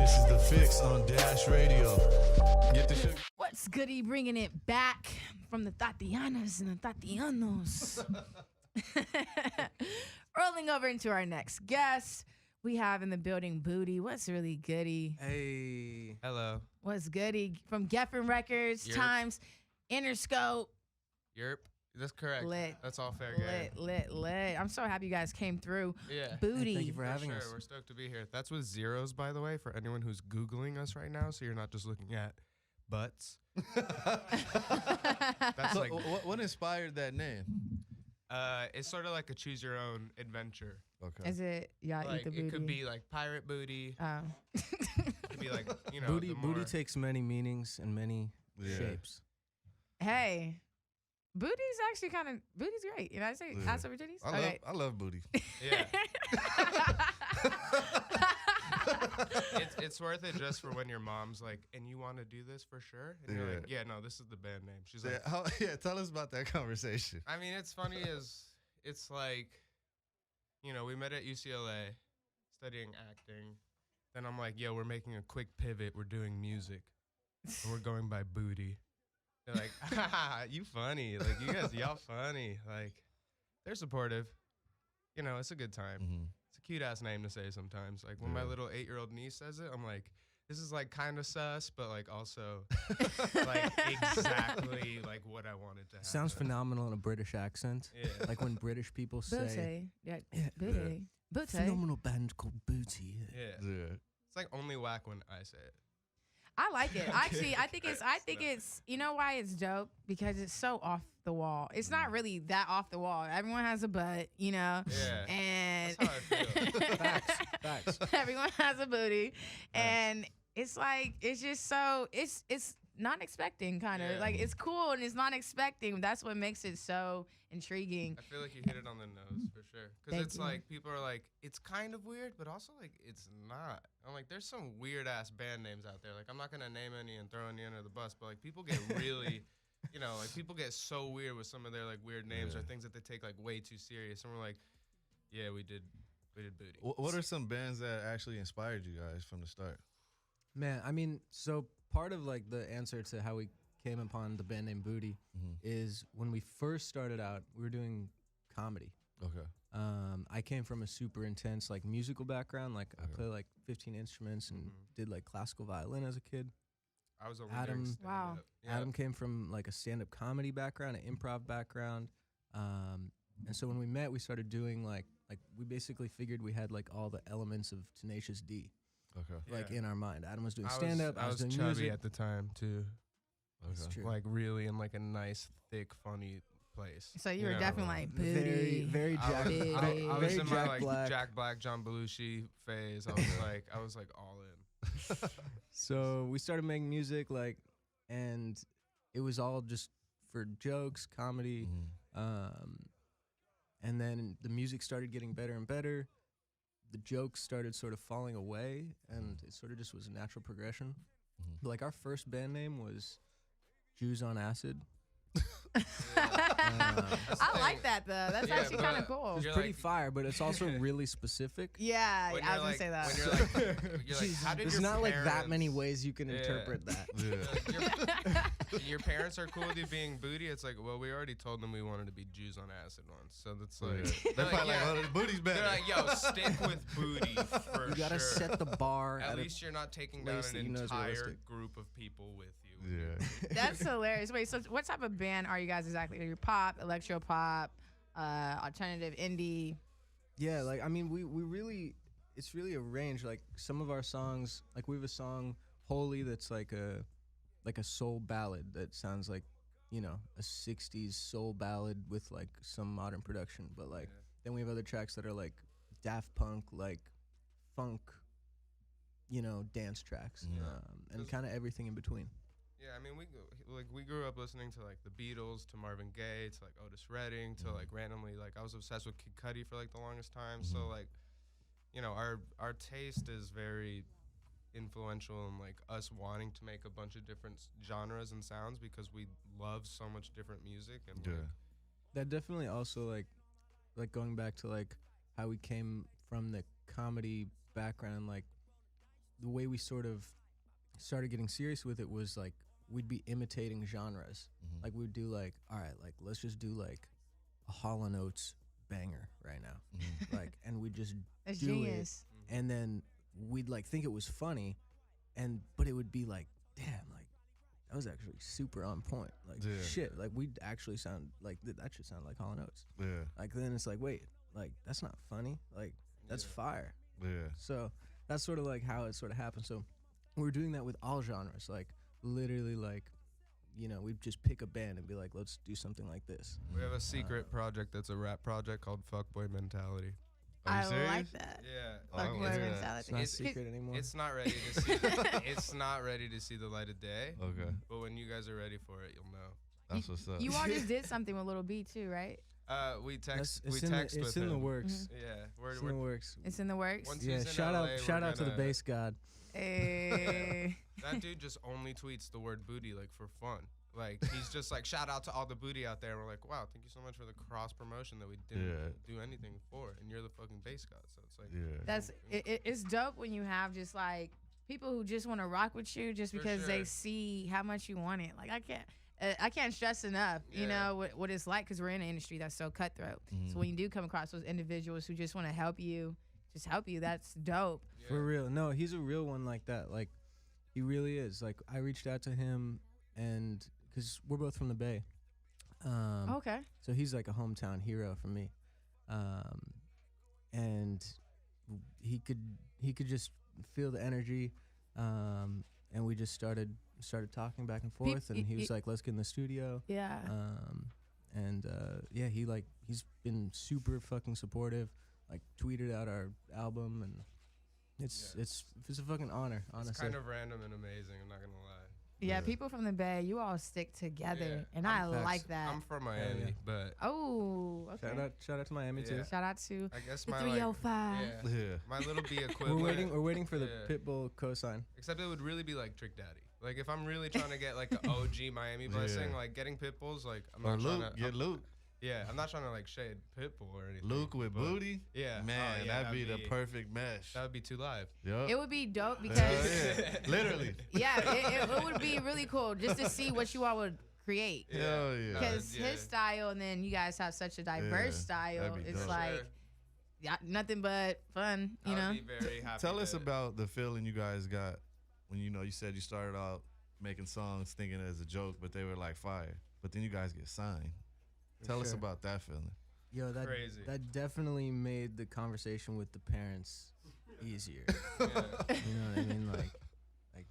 This is The Fix on Dash Radio. Get the shit. What's goody? Bringing it back from the Tatianas and the Tatianos. Rolling over into our next guest. We have in the building Booty. What's really goody? Hey. Hello. What's goody? From Geffen Records, Yerp. Times, Interscope. Yerp. That's correct. Lit. That's all fair game. Lit. I'm so happy you guys came through. Yeah. Booty. Thank you for having sure. us. We're stoked to be here. That's with zeros, by the way, for anyone who's Googling us right now, so you're not just looking at butts. That's So, like, what inspired that name? it's sort of like a choose your own adventure. Okay. Is it y'all Like, eat the booty? it could be like pirate booty. Oh. It could be like, you know, Booty, the more, booty takes many meanings and many Yeah. shapes. Hey. Booty's actually booty's great. You know what I say? Yeah. Ask over titties? I love booty. Yeah. It's worth it just for when your mom's like, and you want to do this for sure? And you're like, yeah, no, this is the band name. She's like, Tell us about that conversation. I mean, it's funny as it's like, you know, we met at UCLA studying acting. Then I'm like, yo, we're making a quick pivot. We're doing music. And we're going by Booty. They're like, you funny. Like, y'all funny. Like, they're supportive. You know, it's a good time. Mm-hmm. It's a cute ass name to say sometimes. Like, when my little 8-year-old niece says it, I'm like, this is like kind of sus, but like also like exactly like what I wanted to have. Sounds phenomenal in a British accent. Yeah. Like when British people say, Booty. Yeah. Yeah. Booty. Booty. phenomenal band called Booty. Yeah. Yeah. It's like only whack when I say it. I like it. Actually, I think No. it's you know why it's dope? Because it's so off the wall. It's not really that off the wall. Everyone has a butt, you know? Yeah. And That's how I feel. Facts. everyone has a booty. And it's like it's just so it's not expecting kind of. Yeah. Like it's cool and it's not expecting. That's what makes it so intriguing. I feel like you hit it on the nose for sure. Because Thank it's you. like, people are like, it's kind of weird, but also like, it's not. I'm like, there's some weird ass band names out there. Like, I'm not going to name any and throw any under the bus, but like, people get really, you know, like, people get so weird with some of their like weird names or things that they take like way too serious. And we're like, yeah, we did Booty. What are some bands that actually inspired you guys from the start? Man, I mean, so part of like the answer to how we came upon the band name Booty is when we first started out, we were doing comedy. Okay. I came from a super intense like musical background. Like I play like 15 instruments and did like classical violin as a kid. I was over Adam- doing stand-up. Wow. Yeah. Adam came from like a stand-up comedy background, an improv background, and so when we met, we started doing like we basically figured we had like all the elements of Tenacious D, Okay. like Yeah. in our mind. Adam was doing I stand-up, I was doing chubby music. at the time too. That's Okay. true. Like really in like a nice, thick, funny place. So you were know? definitely like very, booty. very I Jack, was, Big. I, I was very in Jack my like Black. Jack Black, John Belushi phase. I was like all in. So we started making music, like, and it was all just for jokes, comedy, and then the music started getting better and better. The jokes started sort of falling away, and it sort of just was a natural progression. But like our first band name was Jews on Acid. I like that though. That's Yeah, actually kind of but cool. It's You're pretty like- fire, but it's also really specific. Yeah, When I you're was gonna say that. When you're like, how did There's your not like that many parents- ways you can Yeah. interpret that. Your parents are cool with you being booty. It's like, well, we already told them we wanted to be Jews on acid once, so that's like, They're probably like, oh, the booty's better. they're like, yo, stick with booty for You gotta sure. set the bar At at least you're not taking down place that an you know is entire realistic. group of people with you. Yeah. That's hilarious. Wait, so what type of band are you guys exactly? Are you pop, electro pop, alternative, indie? Yeah, like I mean, we really, it's really a range. Like some of our songs, like we have a song "Holy" that's like a soul ballad that sounds like, you know, a '60s soul ballad with like some modern production. But like then we have other tracks that are like Daft Punk, like funk, you know, dance tracks, and kind of everything in between. Yeah, I mean, we grew up listening to like the Beatles, to Marvin Gaye, to like Otis Redding, to like randomly like I was obsessed with Kid Cudi for like the longest time. So like, you know, our taste is very influential in like us wanting to make a bunch of different genres and sounds because we love so much different music and like, That definitely also like going back to like how we came from the comedy background, like the way we sort of started getting serious with it was like we'd be imitating genres. Like we'd do like, all right, like let's just do like a Hall & Oates banger right now, like, and we just That's do genius. it, and then we'd like think it was funny, but it would be like, damn, like that was actually super on point, like Yeah. shit, like we'd actually sound like that should sound like Hall & Oates. Yeah. Like then it's like, wait, like that's not funny, like that's fire. Yeah. So that's sort of like how it sort of happened. So we're doing that with all genres, like literally, like, you know, we'd just pick a band and be like, let's do something like this. We have a secret project that's a rap project called Fuckboy Mentality. Are you I serious? like that. Yeah. Oh, I Fuckboy wanna hear that. mentality. It's not It's- secret anymore. It's not ready to see. It's not ready to see the light of day. Okay. But when you guys are ready for it, you'll know. That's what's up. You all just did something with Little B too, right? We That's- text. We it's in the, text it's with in him. the works. Yeah, It's in the works. It's in the works. Once Yeah, he's in shout LA, out we're to the gonna- bass god. Hey. That dude just only tweets the word booty like for fun. Like he's just like shout out to all the booty out there. And we're like, wow, thank you so much for the cross promotion that we didn't do anything for, and you're the fucking bass god. So it's like, Yeah. That's it's dope when you have just like people who just want to rock with you just For because they sure. see how much you want it. Like I can't stress enough, you Yeah. know, what it's like because we're in an industry that's so cutthroat. Mm-hmm. So when you do come across those individuals who just want to help you, just help you, that's dope. yeah. For real. No, he's a real one like that. Like, he really is. Like, I reached out to him, and because we're both from the Bay. Okay. So he's like a hometown hero for me. And he could just feel the energy. And we just started talking back and forth, and he was like, let's get in the studio. Yeah. Yeah, he's been super fucking supportive. Like, tweeted out our album, and it's a fucking honor, honestly. It's kind of random and amazing. I'm not gonna lie. Yeah, Yeah. people from the Bay, you all stick together, Yeah. and I'm I facts. like that. I'm from Miami, yeah. but Oh, okay. Shout out to Miami too. Yeah. Shout out to I guess the my 305. like, Yeah. my little B equivalent. We're waiting for the Yeah. Pitbull cosign. Except it would really be like Trick Daddy. Like if I'm really trying to get like an OG Miami blessing, Yeah. like getting Pitbulls, like I'm Or not trying Luke. to. Get Luke. Yeah, I'm not trying to like shade Pitbull or anything. Luke with but booty. Yeah. Man, oh, yeah, that'd be the perfect mesh. That would be too live. Yup. It would be dope Hell because yeah. Literally. yeah, it would be really cool just to see what you all would create. Hell yeah. Because yeah. his style, and then you guys have such a diverse Yeah, style. that'd be It's dope. like Sure. yeah, nothing but fun, you I know. would be very happy. Tell us to- about the feeling you guys got when you said you started out making songs thinking it as a joke, but they were like fire. But then you guys get signed. Tell us sure. about that feeling. Yo, Crazy. that definitely made the conversation with the parents easier. Yeah. You know what I mean? Like,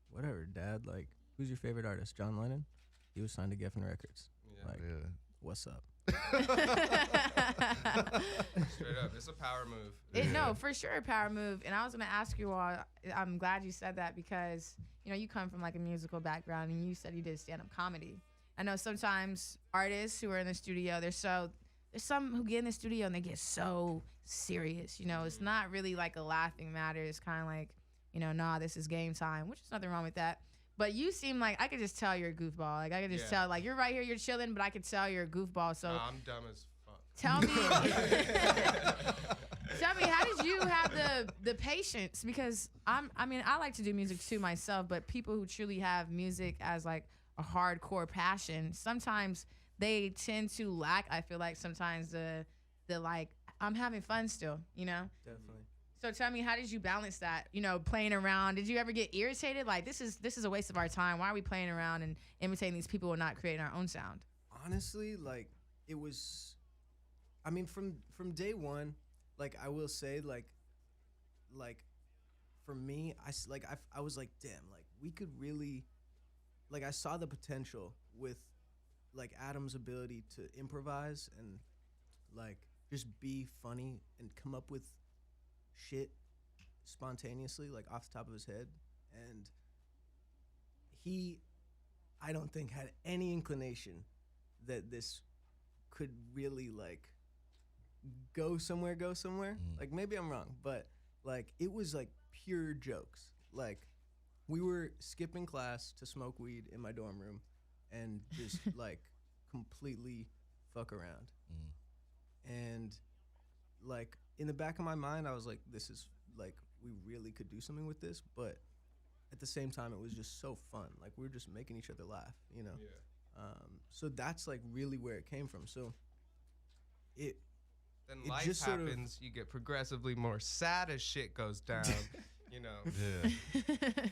whatever, Dad. Like, who's your favorite artist? John Lennon. He was signed to Geffen Records. Yeah. Like, Yeah. what's up? Straight up, it's a power move. No, for sure, a power move. And I was gonna ask you all. I'm glad you said that because you come from like a musical background, and you said you did stand-up comedy. I know sometimes artists who are in the studio, there's some who get in the studio and they get so serious. It's not really like a laughing matter. It's kind of like, nah, this is game time, which is nothing wrong with that. But you seem like I could just tell you're a goofball. Like I could just Yeah. tell, like you're right here, you're chilling, but I could tell you're a goofball. So Nah, I'm dumb as fuck. tell me, tell me, how did you have the patience? Because I like to do music too myself, but people who truly have music as like a hardcore passion, sometimes they tend to lack. I feel like sometimes the like I'm having fun still, Definitely. So tell me, how did you balance that? Playing around. Did you ever get irritated? Like this is a waste of our time. Why are we playing around and imitating these people and not creating our own sound? Honestly, like, it was, I mean, from day one, like, I will say, like for me, I was like, damn, like, we could really, like, I saw the potential with like Adam's ability to improvise and like just be funny and come up with shit spontaneously, like off the top of his head. And he, I don't think, had any inclination that this could really like go somewhere. Like, maybe I'm wrong, but like it was like pure jokes. Like, we were skipping class to smoke weed in my dorm room and just like completely fuck around. And like in the back of my mind, I was like, this is like we really could do something with this, but at the same time, it was just so fun. Like we were just making each other laugh, you know. Yeah. So that's like really where it came from. So it Then It life just sort of- happens. You get progressively more sad as shit goes down. You know. Yeah.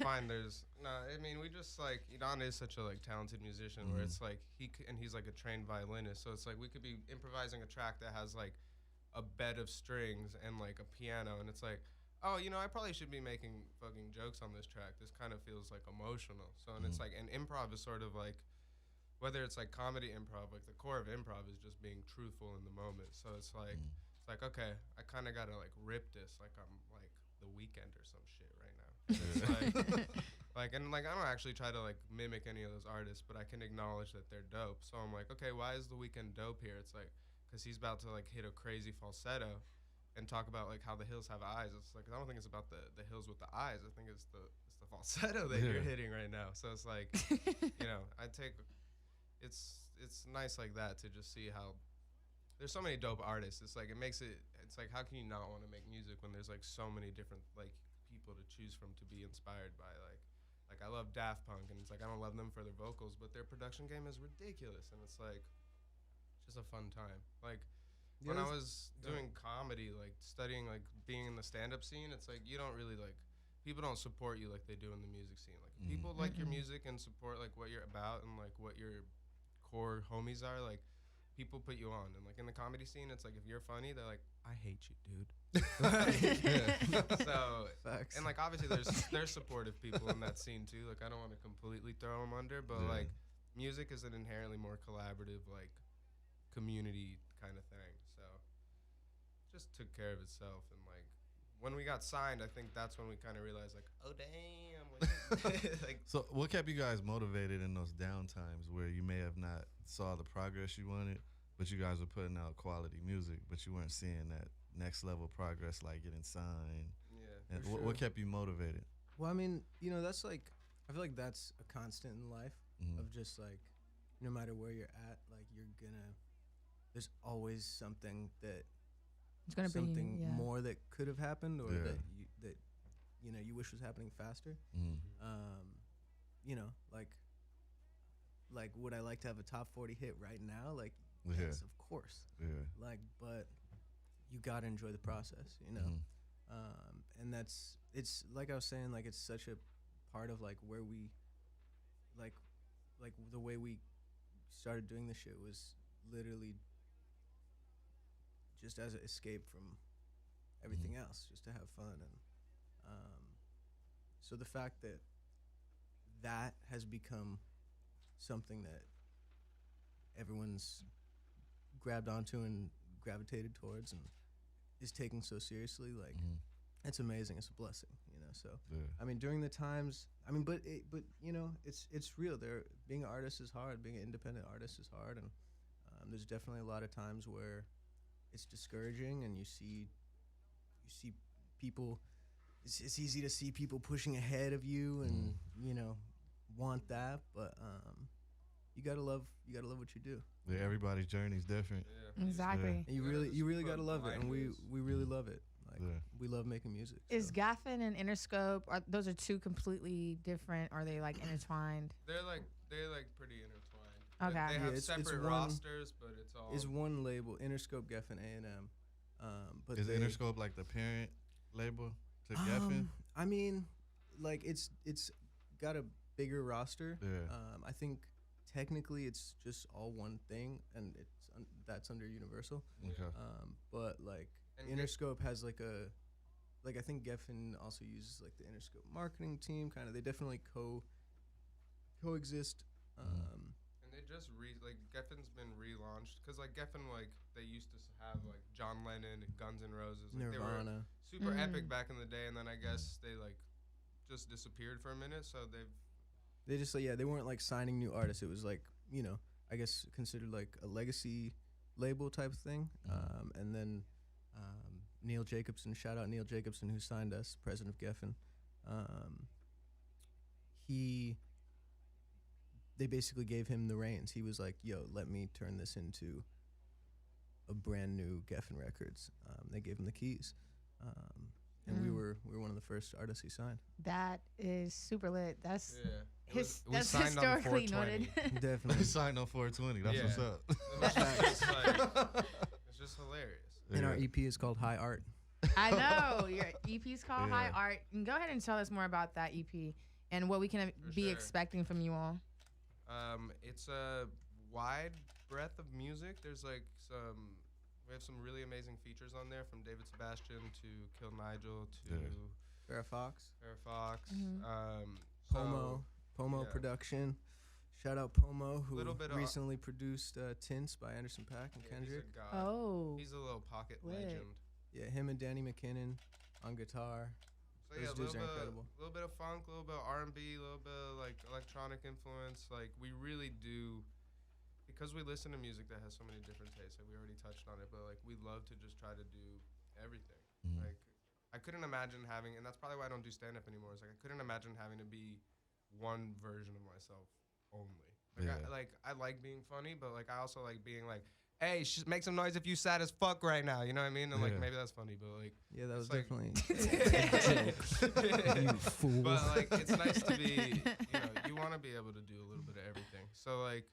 Fine. There's no. I mean, we just like Idan is such a like talented musician where it's like he's like a trained violinist. So it's like we could be improvising a track that has like a bed of strings and like a piano, and it's like, oh, you know, I probably should be making fucking jokes on this track. This kind of feels like emotional. So and it's like, and improv is sort of like, whether it's like comedy improv, like the core of improv is just being truthful in the moment. So it's like, okay, I kind of gotta like rip this like I'm like The Weeknd or some shit right now. It's like, and like I don't actually try to like mimic any of those artists, but I can acknowledge that they're dope. So I'm like, okay, why is The Weeknd dope here? It's like, cause he's about to like hit a crazy falsetto and talk about like how the hills have eyes. It's like, I don't think it's about the hills with the eyes. I think it's the falsetto that you're hitting right now. So it's like, you know, it's nice like that to just see how there's so many dope artists. It's like, it's like, how can you not want to make music when there's like so many different like people to choose from to be inspired by? Like I love Daft Punk, and it's like I don't love them for their vocals, but their production game is ridiculous, and it's like just a fun time. Like when I was doing comedy, like studying, like being in the stand-up scene, it's like you don't really like, people don't support you like they do in the music scene. Like people like your music and support like what you're about and like what your core homies are. Like people put you on, and like in the comedy scene, it's like if you're funny, they're like, I hate you, dude. So facts. and like obviously there's supportive people in that scene too. Like I don't want to completely throw them under, but like music is an inherently more collaborative like community kind of thing. So just took care of itself, and like when we got signed, I think that's when we kind of realized like, oh damn, like So what kept you guys motivated in those down times where you may have not saw the progress you wanted, but you guys were putting out quality music, but you weren't seeing that next level progress, like getting signed? yeah. And For what sure. kept you motivated? Well, I mean, you know, that's like, I feel like that's a constant in life Mhm. of just like, no matter where you're at, like there's always something that, It's gonna be something yeah. more that could have happened, or Yeah. that you know you wish was happening faster. Mhm. You know, like would I like to have a top 40 hit right now? Like, Yeah. yes, of course. Yeah. Like, but you gotta enjoy the process, you know. Mhm. And it's like I was saying, like it's such a part of like where we, like the way we started doing this shit was literally just as an escape from everything else, just to have fun. And so the fact that that has become something that everyone's grabbed onto and gravitated towards and is taking so seriously, like Mhm. it's amazing. It's a blessing, you know. So Yeah. I mean, during the times, I mean, but you know, it's real. Being an artist is hard. Being an independent artist is hard, and there's definitely a lot of times where it's discouraging, and you see people. It's easy to see people pushing ahead of you, and you know, want that, but you gotta love what you do. Yeah, everybody's journey is different. Yeah. Exactly. And you Yeah, really just gotta put love it, and we blinders. really love it. Like Yeah. we love making music. Is so. Gaffin and Interscope, those are two completely different? Are they like intertwined? They're like pretty intertwined. Okay. They Yeah, have it's separate one- rosters, but it's all Is one label, Interscope, Geffen, A&M. But Is they, Interscope like the parent label to Geffen? I mean, like it's got a bigger roster. Yeah. I think technically it's just all one thing, and that's under Universal. Okay. But like And Interscope has like I think Geffen also uses like the Interscope marketing team. Kind of, they definitely coexist. And they just like Geffen's been relaunched because like Geffen, like they used to have like John Lennon and Guns N' Roses. Like, they were Nirvana. super epic back in the day, and then I guess they like just disappeared for a minute. So They just they weren't like signing new artists. It was like, you know, I guess considered like a legacy label type of thing. And then Neil Jacobson, shout out Neil Jacobson, who signed us, president of Geffen. They basically gave him the reins. He was like, yo, let me turn this into a brand new Geffen Records. They gave him the keys. and we were one of the first artists he signed. That is super lit. That's Yeah. We that's signed on historically 420. noted. We Definitely. signed on 420. That's Yeah. what's up. It's just hilarious. And our Yeah. EP is called High Art. I know your EP's called High Yeah. Art. And go ahead and tell us more about that EP and what we can For be sure. expecting from you all. It's a wide breadth of music. There's like we have some really amazing features on there, from David Sebastian to Kill Nigel to Yeah. Farrah Fox, Farrah Fox. Mhm. Pomo yeah. Production. Shout out Pomo, who Little bit of- recently produced Tints by Anderson .Paak and Yeah, Kendrick. He's a god. Oh. He's a little pocket Lit. legend. Yeah, him and Danny McKinnon on guitar. So Those yeah, a dudes little are bit, incredible. little bit of funk, a little bit of R&B, a little bit of like electronic influence. Like we really do, because we listen to music that has so many different tastes. Like we already touched on it, but like we love to just try to do everything. Mhm. Like I couldn't imagine having, and that's probably why I don't do stand up anymore. Is like I couldn't imagine having to be one version of myself only. Like Yeah. I like being funny, but like I also like being like, hey, make some noise if you sad as fuck right now. You know what I mean? And like Yeah. maybe that's funny, but like. Yeah, that was It's like- definitely you fool. But like, it's nice to be. You want to be able to do a little bit of everything. So like,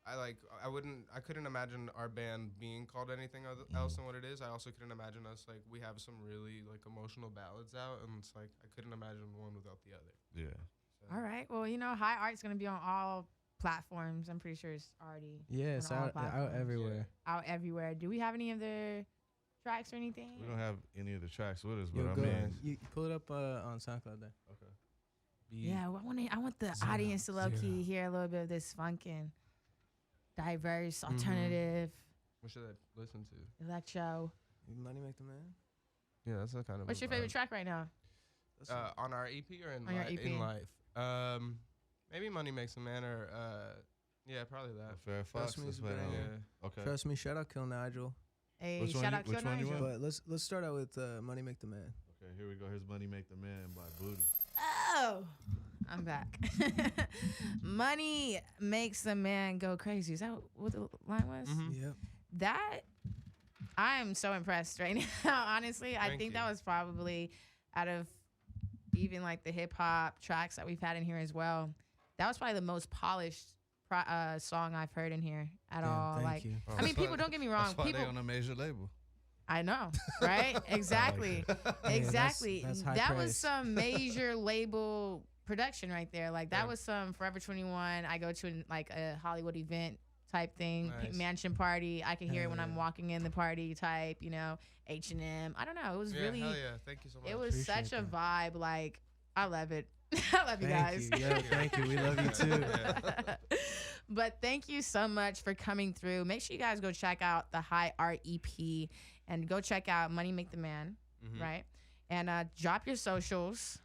I couldn't imagine our band being called anything else than what it is. I also couldn't imagine us like we have some really like emotional ballads out, and it's like I couldn't imagine one without the other. Yeah. So. All right. Well, High Art's going to be on all platforms. I'm pretty sure it's already Yeah, it's on all out platforms. everywhere. out everywhere. Do we have any other tracks or anything? We don't have any of the tracks with us, but Yo, I go, mean, you pull it up on SoundCloud there. okay. Yeah, well, I want the Zero, audience to low key zero. hear a little bit of this funkin', diverse, alternative, What should I listen to? electro. Money Make the Man. Yeah, that's the kind of. What's your favorite track right now? That's On our EP or in, On your EP. in life? Maybe Money Makes a Man, or yeah, probably that. Farrah Fox. Me is Let's play a that banger. one. Yeah. Okay. Trust me. Shout out Kill Nigel. Hey, Which one shout you- out which Kill one you Nigel. want? But let's start out with Money Make the Man. Okay, here we go. Here's Money Make the Man by Booty. Oh, I'm back. Money makes a man go crazy. Is that what the line was? Mhm. Yep. That I am so impressed right now. Honestly, I Thank think you. that was probably out of even like the hip hop tracks that we've had in here as well. That was probably the most polished song I've heard in here at Damn, all. thank Like, you. Oh, I mean, that's why- people don't get me wrong. That's why People, they on a major label. I know, right? Exactly, exactly. that's high That was praise. some major label production right there. Like that Yeah. was some Forever 21. I go to like a Hollywood event type thing, Nice. mansion party. I can hear it Hell when I'm yeah. walking walking in the party type. H&M. I don't know. It was Yeah, really. hell yeah. Thank you so much. It was Appreciate such a that. vibe. Like I love it. I love you guys. Thank you. Yeah, thank you. We love you too. But thank you so much for coming through. Make sure you guys go check out the High Art EP and go check out Money Make the Man, Mhm. right? And drop your socials.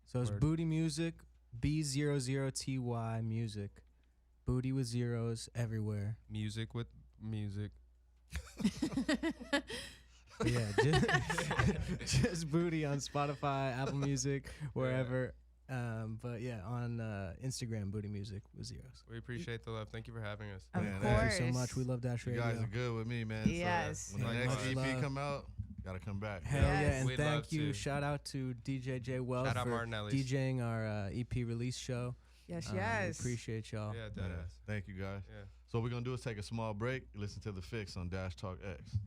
So it's Word. Booty Music, B00TY Music. Booty with zeros everywhere. Music with music. Yeah, just Booty on Spotify, Apple Music, wherever. But yeah, on Instagram, Booty Music with zeros. We appreciate the love. Thank you for having us. Of Man, course. Thank you so much. We love Dash You Radio. guys are good with me, man. Yes. So when the Yeah, next much EP love. come out, gotta come back. Hell yeah, Yes. and We'd love thank you. to. Shout out to DJ J Wells Shout out for Martinelli's. DJing our EP release show. Yes, We yes. appreciate y'all. Yeah, Yeah. deadass. Thank you, guys. Yeah. So what we're gonna do is take a small break. Listen to The Fix on Dash Talk X.